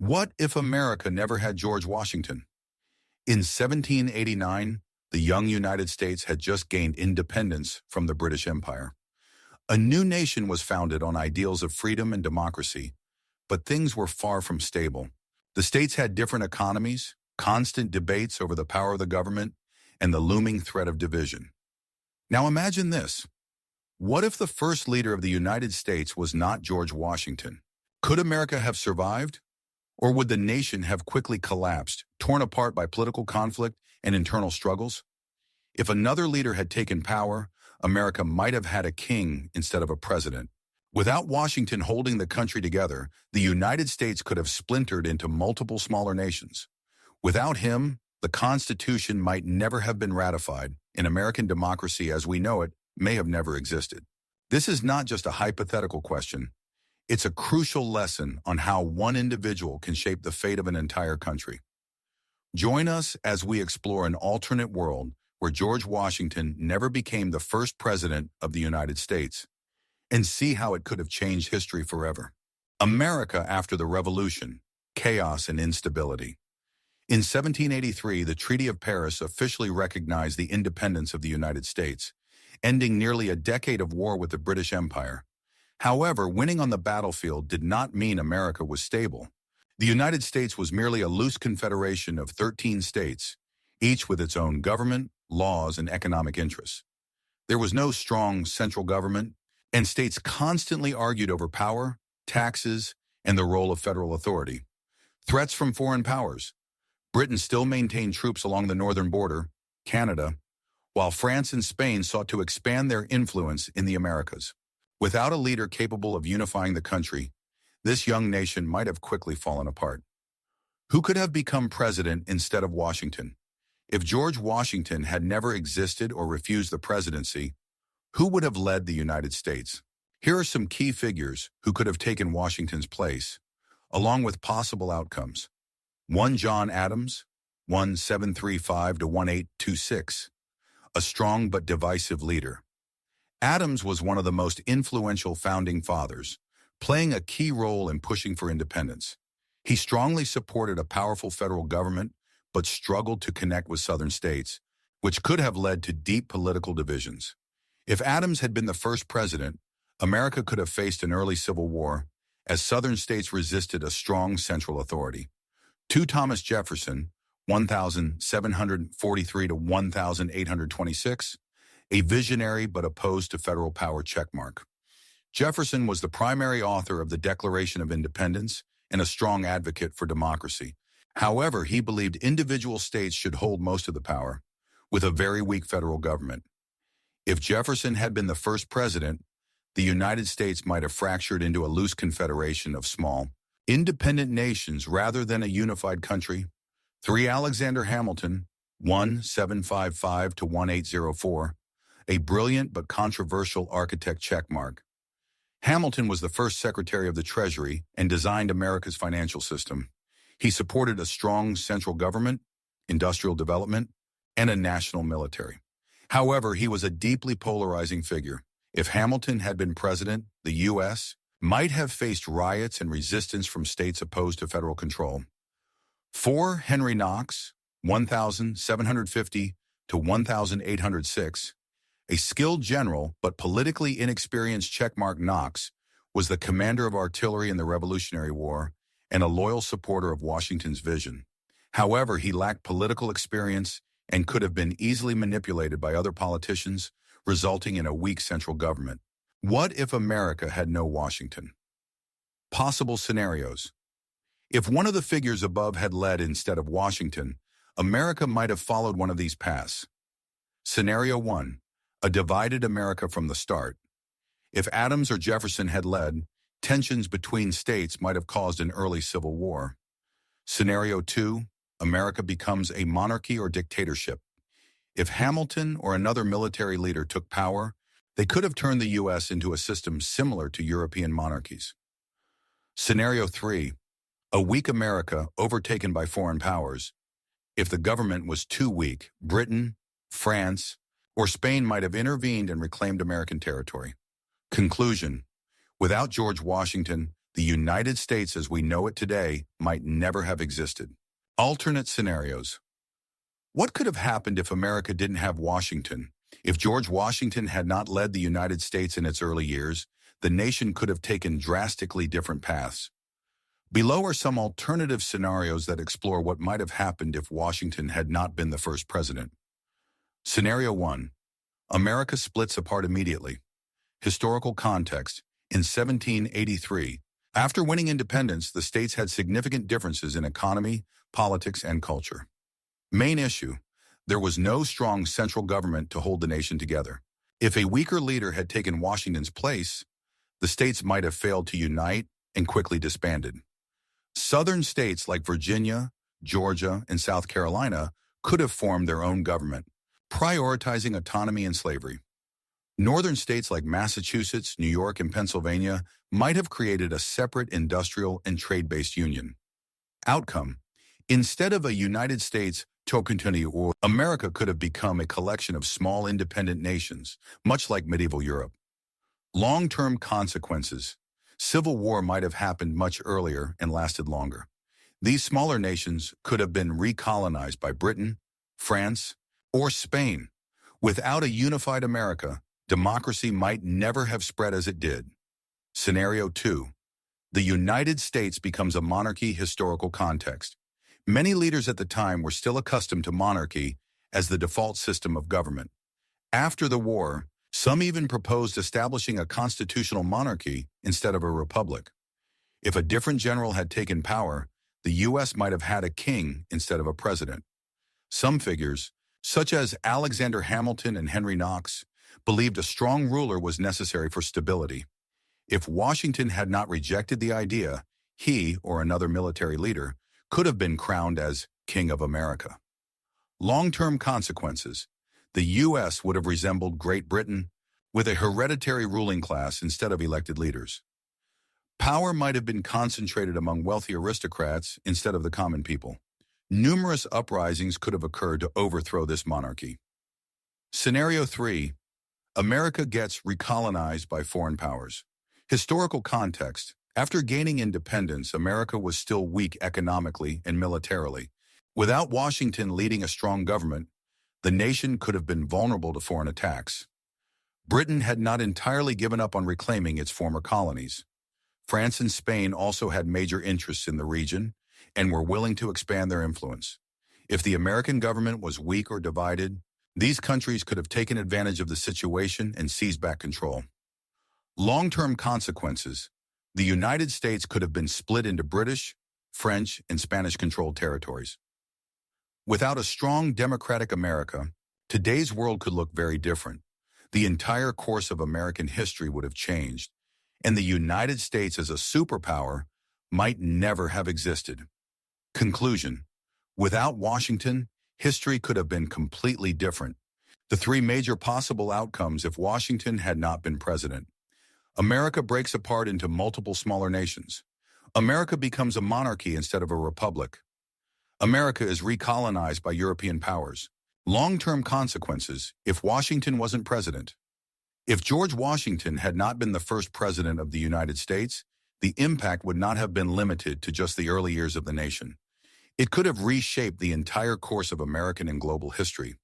What if America never had George Washington? In 1789, the young United States had just gained independence from the British Empire. A new nation was founded on ideals of freedom and democracy, but things were far from stable. The states had different economies, constant debates over the power of the government, and the looming threat of division. Now imagine this. What if the first leader of the United States was not George Washington? Could America have survived? Or would the nation have quickly collapsed, torn apart by political conflict and internal struggles? If another leader had taken power, America might have had a king instead of a president. Without Washington holding the country together, the United States could have splintered into multiple smaller nations. Without him, the Constitution might never have been ratified, and American democracy as we know it may have never existed. This is not just a hypothetical question. It's a crucial lesson on how one individual can shape the fate of an entire country. Join us as we explore an alternate world where George Washington never became the first president of the United States, and see how it could have changed history forever. America after the Revolution, chaos and instability. In 1783, the Treaty of Paris officially recognized the independence of the United States, ending nearly a decade of war with the British Empire. However, winning on the battlefield did not mean America was stable. The United States was merely a loose confederation of 13 states, each with its own government, laws, and economic interests. There was no strong central government, and states constantly argued over power, taxes, and the role of federal authority. Threats from foreign powers. Britain still maintained troops along the northern border, Canada, while France and Spain sought to expand their influence in the Americas. Without a leader capable of unifying the country, this young nation might have quickly fallen apart. Who could have become president instead of Washington? If George Washington had never existed or refused the presidency, who would have led the United States? Here are some key figures who could have taken Washington's place, along with possible outcomes. 1. John Adams, 1735 to 1826, a strong but divisive leader. Adams was one of the most influential founding fathers, playing a key role in pushing for independence. He strongly supported a powerful federal government, but struggled to connect with southern states, which could have led to deep political divisions. If Adams had been the first president, America could have faced an early civil war, as southern states resisted a strong central authority. 2. Thomas Jefferson, 1743 to 1826, a visionary but opposed to federal power checkmark. Jefferson was the primary author of the Declaration of Independence and a strong advocate for democracy. However, he believed individual states should hold most of the power, with a very weak federal government. If Jefferson had been the first president, the United States might have fractured into a loose confederation of small, independent nations rather than a unified country. 3. Alexander Hamilton, 1755 to 1804, a brilliant but controversial architect checkmark. Hamilton was the first Secretary of the Treasury and designed America's financial system. He supported a strong central government, industrial development, and a national military. However, he was a deeply polarizing figure. If Hamilton had been president, the U.S. might have faced riots and resistance from states opposed to federal control. 4. Henry Knox, 1750 to 1806, a skilled general but politically inexperienced checkmark. Knox was the commander of artillery in the Revolutionary War and a loyal supporter of Washington's vision. However, he lacked political experience and could have been easily manipulated by other politicians, resulting in a weak central government. What if America had no Washington? Possible scenarios. If one of the figures above had led instead of Washington, America might have followed one of these paths. Scenario 1. A divided America from the start. If Adams or Jefferson had led, tensions between states might have caused an early civil war. Scenario 2. America becomes a monarchy or dictatorship. If Hamilton or another military leader took power, they could have turned the U.S. into a system similar to European monarchies. Scenario 3. A weak America overtaken by foreign powers. If the government was too weak, Britain, France, or Spain might have intervened and reclaimed American territory. Conclusion. Without George Washington, the United States as we know it today might never have existed. Alternate scenarios. What could have happened if America didn't have Washington? If George Washington had not led the United States in its early years, the nation could have taken drastically different paths. Below are some alternative scenarios that explore what might have happened if Washington had not been the first president. Scenario 1. America splits apart immediately. Historical context. In 1783, after winning independence, the states had significant differences in economy, politics, and culture. Main issue. There was no strong central government to hold the nation together. If a weaker leader had taken Washington's place, the states might have failed to unite and quickly disbanded. Southern states like Virginia, Georgia, and South Carolina could have formed their own government, prioritizing autonomy and slavery. Northern states like Massachusetts, New York, and Pennsylvania might have created a separate industrial and trade-based union. Outcome. Instead of a United States, or America could have become a collection of small independent nations, much like medieval Europe. Long-term consequences. Civil war might have happened much earlier and lasted longer. These smaller nations could have been recolonized by Britain, France, or Spain. Without a unified America, democracy might never have spread as it did. Scenario 2. The United States becomes a monarchy. Historical context. Many leaders at the time were still accustomed to monarchy as the default system of government. After the war, some even proposed establishing a constitutional monarchy instead of a republic. If a different general had taken power, the U.S. might have had a king instead of a president. Some figures, such as Alexander Hamilton and Henry Knox, believed a strong ruler was necessary for stability. If Washington had not rejected the idea, he, or another military leader, could have been crowned as King of America. Long-term consequences. The U.S. would have resembled Great Britain, with a hereditary ruling class instead of elected leaders. Power might have been concentrated among wealthy aristocrats instead of the common people. Numerous uprisings could have occurred to overthrow this monarchy. Scenario 3. America gets recolonized by foreign powers. Historical context. After gaining independence, America was still weak economically and militarily. Without Washington leading a strong government, the nation could have been vulnerable to foreign attacks. Britain had not entirely given up on reclaiming its former colonies. France and Spain also had major interests in the region and were willing to expand their influence. If the American government was weak or divided, these countries could have taken advantage of the situation and seized back control. Long-term consequences. The United States could have been split into British, French, and Spanish-controlled territories. Without a strong democratic America, today's world could look very different. The entire course of American history would have changed, and the United States as a superpower might never have existed. Conclusion. Without Washington, history could have been completely different. The three major possible outcomes if Washington had not been president. America breaks apart into multiple smaller nations. America becomes a monarchy instead of a republic. America is recolonized by European powers. Long-term consequences if Washington wasn't president. If George Washington had not been the first president of the United States, the impact would not have been limited to just the early years of the nation. It could have reshaped the entire course of American and global history.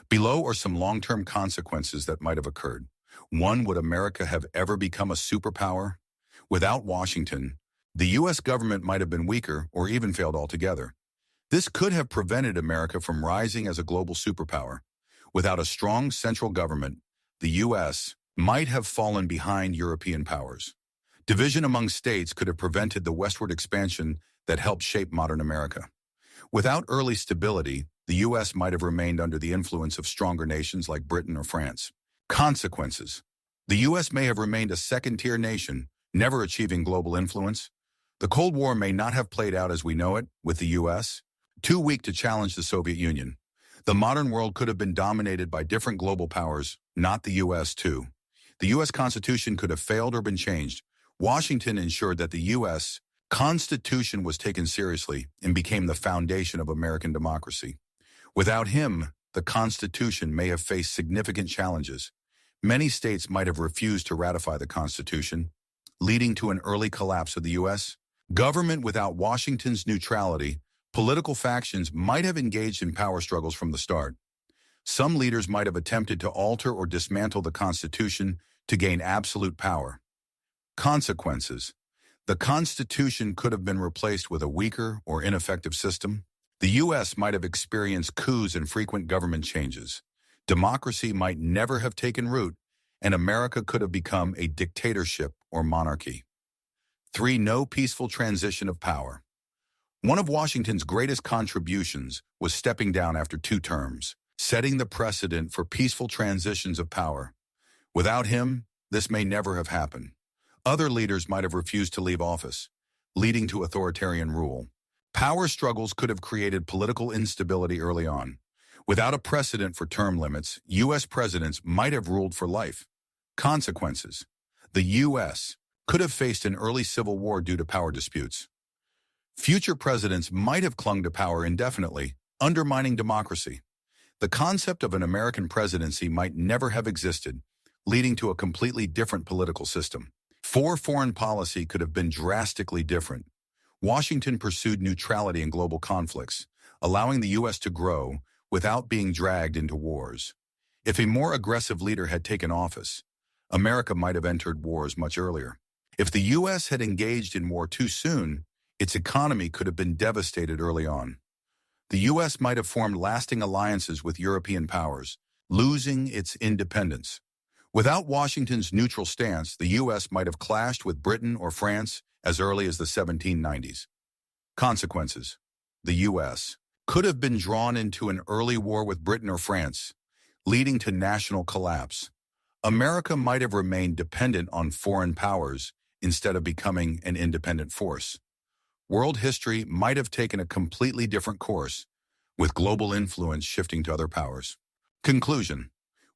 Below are some long-term consequences that might have occurred. 1. Would America have ever become a superpower? Without Washington, the U.S. government might have been weaker or even failed altogether. This could have prevented America from rising as a global superpower. Without a strong central government, the U.S. might have fallen behind European powers. Division among states could have prevented the westward expansion that helped shape modern America. Without early stability, the U.S. might have remained under the influence of stronger nations like Britain or France. Consequences. The U.S. may have remained a second-tier nation, never achieving global influence. The Cold War may not have played out as we know it, with the U.S. too weak to challenge the Soviet Union. The modern world could have been dominated by different global powers, not the U.S. too. The U.S. Constitution could have failed or been changed. Washington ensured that the U.S. Constitution was taken seriously and became the foundation of American democracy. Without him, the Constitution may have faced significant challenges. Many states might have refused to ratify the Constitution. leading to an early collapse of the U.S.? Government without Washington's neutrality, political factions might have engaged in power struggles from the start. Some leaders might have attempted to alter or dismantle the Constitution to gain absolute power. Consequences. The Constitution could have been replaced with a weaker or ineffective system. The U.S. might have experienced coups and frequent government changes. Democracy might never have taken root, and America could have become a dictatorship or monarchy. 3. No peaceful transition of power. One of Washington's greatest contributions was stepping down after 2 terms, setting the precedent for peaceful transitions of power. Without him, this may never have happened. Other leaders might have refused to leave office, leading to authoritarian rule. Power struggles could have created political instability early on. Without a precedent for term limits, U.S. presidents might have ruled for life. Consequences. The U.S. could have faced an early civil war due to power disputes. Future presidents might have clung to power indefinitely, undermining democracy. The concept of an American presidency might never have existed, leading to a completely different political system. 4. Foreign policy could have been drastically different. Washington pursued neutrality in global conflicts, allowing the U.S. to grow without being dragged into wars. If a more aggressive leader had taken office, America might have entered wars much earlier. If the U.S. had engaged in war too soon, its economy could have been devastated early on. The U.S. might have formed lasting alliances with European powers, losing its independence. Without Washington's neutral stance, the U.S. might have clashed with Britain or France as early as the 1790s. Consequences. The U.S. could have been drawn into an early war with Britain or France, leading to national collapse. America might have remained dependent on foreign powers instead of becoming an independent force. World history might have taken a completely different course, with global influence shifting to other powers. Conclusion.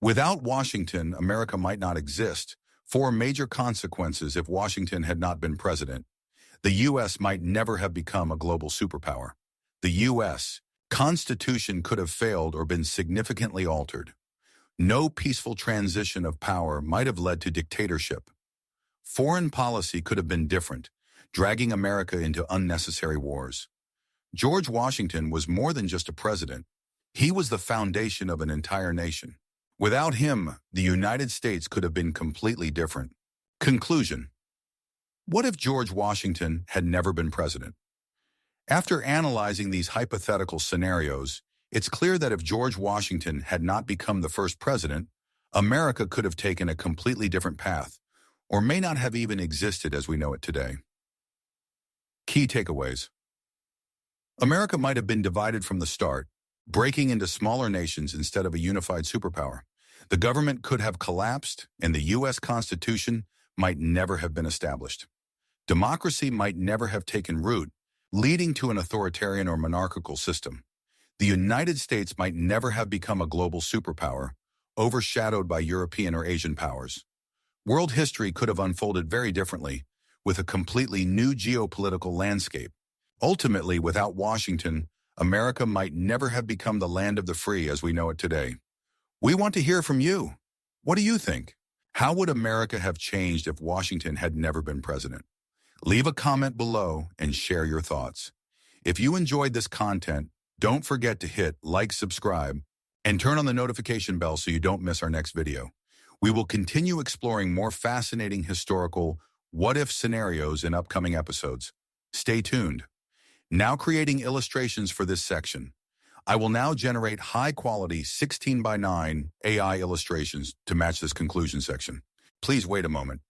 Without Washington, America might not exist. 4 major consequences if Washington had not been president. The U.S. might never have become a global superpower. The U.S. Constitution could have failed or been significantly altered. No peaceful transition of power might have led to dictatorship. Foreign policy could have been different, dragging America into unnecessary wars. George Washington was more than just a president. He was the foundation of an entire nation. Without him, the United States could have been completely different. Conclusion. What if George Washington had never been president? After analyzing these hypothetical scenarios, it's clear that if George Washington had not become the first president, America could have taken a completely different path, or may not have even existed as we know it today. Key takeaways. America might have been divided from the start, breaking into smaller nations instead of a unified superpower. The government could have collapsed, and the U.S. Constitution might never have been established. Democracy might never have taken root, leading to an authoritarian or monarchical system. The United States might never have become a global superpower, overshadowed by European or Asian powers. World history could have unfolded very differently, with a completely new geopolitical landscape. Ultimately, without Washington, America might never have become the land of the free as we know it today. We want to hear from you. What do you think? How would America have changed if Washington had never been president? Leave a comment below and share your thoughts. If you enjoyed this content, don't forget to hit like, subscribe, and turn on the notification bell so you don't miss our next video. We will continue exploring more fascinating historical what-if scenarios in upcoming episodes. Stay tuned. Now creating illustrations for this section. I will now generate high-quality 16:9 AI illustrations to match this conclusion section. Please wait a moment.